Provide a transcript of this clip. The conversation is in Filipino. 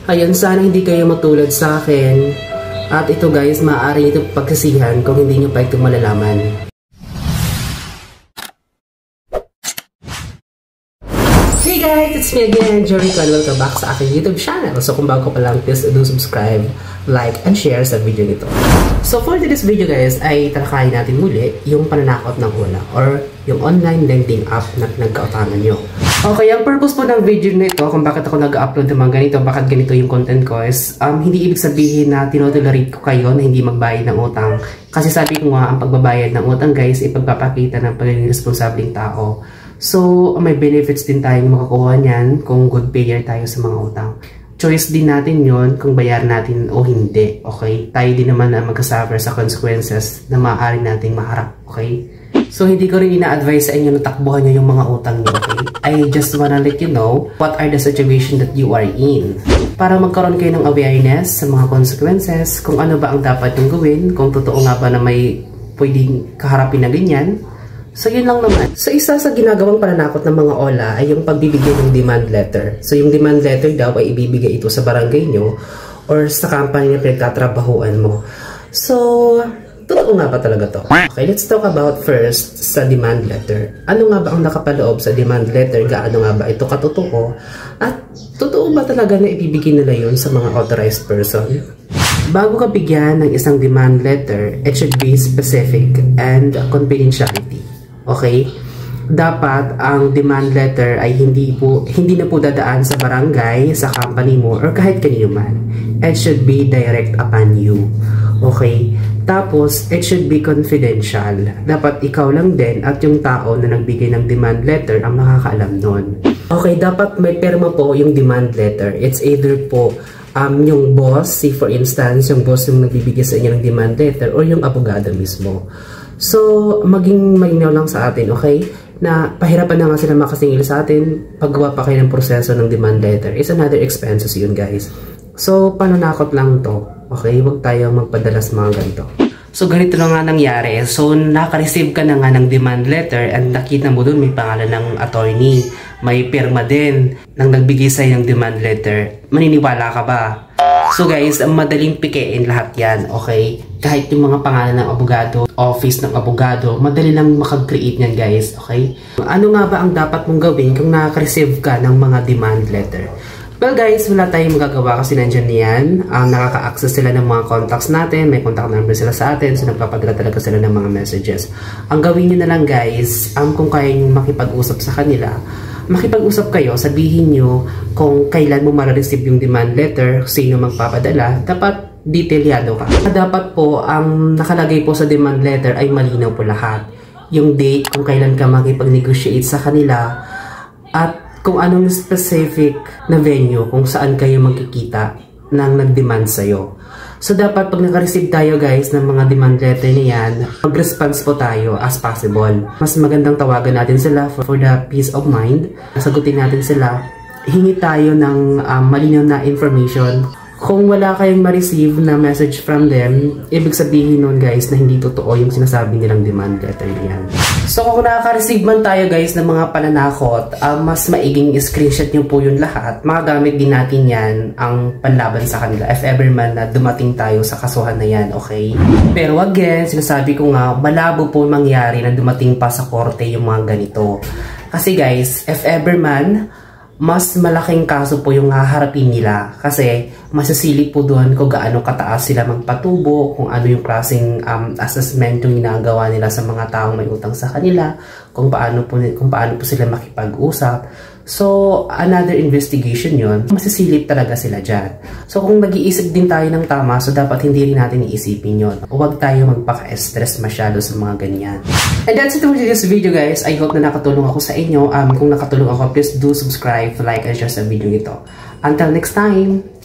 Ayun, sana hindi kayo matulad sa akin. At ito guys, maaari ito pagsisihan kung hindi nyo pa ito malalaman. Hey guys, it's me again, Jericho, and welcome back sa aking YouTube channel. So kung bago pa lang, please do subscribe, like, and share sa video nito. So for this video guys, ay talakayin natin muli yung pananakot ng una or yung online lending app na nagkautangan nyo. Okay, ang purpose po ng video na ito, kung bakit ako nag-upload ng mga ganito, bakit ganito yung content ko is, hindi ibig sabihin na tinotolerate ko kayo na hindi magbayad ng utang. Kasi sabi ko nga, ang pagbabayad ng utang guys, ipagpapakita ng pagiging responsabling tao. So, may benefits din tayong makakuha niyan kung good payer tayo sa mga utang. Choice din natin yon kung bayaran natin o hindi, okay? Tayo din naman na magkasuffer sa consequences na maaari nating maharap, okay? So, hindi ko rin ina-advise sa inyo na takbuhan nyo yung mga utang nyo, okay? I just wanna let you know what are the situation that you are in. Para magkaroon kayo ng awareness sa mga consequences, kung ano ba ang dapat yung gawin, kung totoo nga ba na may pwedeng kaharapin na ganyan. So, yun lang naman. So, isa sa ginagawang pananakot ng mga OLA ay yung pagbibigay ng demand letter. So, yung demand letter daw ay ibibigay ito sa barangay nyo or sa company na pinagtatrabahuan mo. So, totoo nga ba talaga to? Okay, let's talk about first sa demand letter. Ano nga ba ang nakapaloob sa demand letter? Gaano nga ba ito katotoo? At totoo ba talaga na ibibigay nila yun sa mga authorized person? Bago ka bigyan ng isang demand letter, it should be specific and confidentiality. Okay? Dapat ang demand letter ay hindi na po dadaan sa barangay, sa company mo, or kahit kanino man. It should be direct upon you. Okay? Tapos, it should be confidential. Dapat ikaw lang din at yung tao na nagbigay ng demand letter ang makakaalam nun. Okay, dapat may perma po yung demand letter. It's either po yung boss, say for instance, yung boss yung nagbibigay sa inyo ng demand letter or yung abogado mismo. So, maging malinaw lang sa atin, okay? Na pahirapan na nga sila makasingil sa atin, paggawa pa kayo ng proseso ng demand letter. It's another expenses yun, guys. So, pananakot lang to. Okay? Huwag tayong magpadala sa mga ganito. So, ganito na nga nangyari. So, naka-receive ka na nga ng demand letter and nakita mo dun may pangalan ng attorney. May pirma din nang nagbigay sa'yo ng demand letter. Maniniwala ka ba? So guys, madaling pikein lahat yan, okay? Kahit yung mga pangalan ng abogado, office ng abogado, madali lang makag-create niyan guys, okay? Ano nga ba ang dapat mong gawin kung nakaka-receive ka ng mga demand letter? Well guys, wala tayong magagawa kasi nandyan yan. Nakaka-access sila ng mga contacts natin, may contact number sila sa atin, so nagpapadala talaga sila ng mga messages. Ang gawin nyo na lang guys, kung kaya nyo makipag-usap sa kanila, makipag-usap kayo, sabihin nyo kung kailan mo ma-receive yung demand letter, sino magpapadala, dapat detalyado ka. Dapat po, ang nakalagay po sa demand letter ay malinaw po lahat. Yung date, kung kailan ka makipag-negotiate sa kanila, at kung anong specific na venue, kung saan kayo magkikita ng nag-demand sa'yo. So, dapat pag naka-receive tayo guys ng mga demand letter na yan, mag-response po tayo as possible. Mas magandang tawagan natin sila for the peace of mind. Sagutin natin sila. Hingi tayo ng malinaw na information. Kung wala kayong ma-receive na message from them, ibig sabihin nun guys na hindi totoo yung sinasabi nilang demand letter yan. So kung nakaka-receive man tayo guys ng mga pananakot, mas maiging screenshot nyo po yun lahat. Magagamit din natin yan ang panlaban sa kanila if ever man na dumating tayo sa kasuhan na yan, okay? Pero again, sinasabi ko nga, malabo po mangyari na dumating pa sa korte yung mga ganito. Kasi guys, if ever man, mas malaking kaso po yung haharapin nila kasi masisilip po doon kung gaano kataas sila magpatubo, kung ano yung klaseng assessment yung ginagawa nila sa mga taong may utang sa kanila, kung paano po sila makipag-usap. So, another investigation yun, masisilip talaga sila dyan. So, kung nag-iisip din tayo ng tama, so dapat hindi rin natin iisipin yun. Huwag tayo magpaka-stress masyado sa mga ganyan. And that's it for this video guys. I hope na nakatulong ako sa inyo. Kung nakatulong ako, please do subscribe, like, and share sa video nito. Until next time!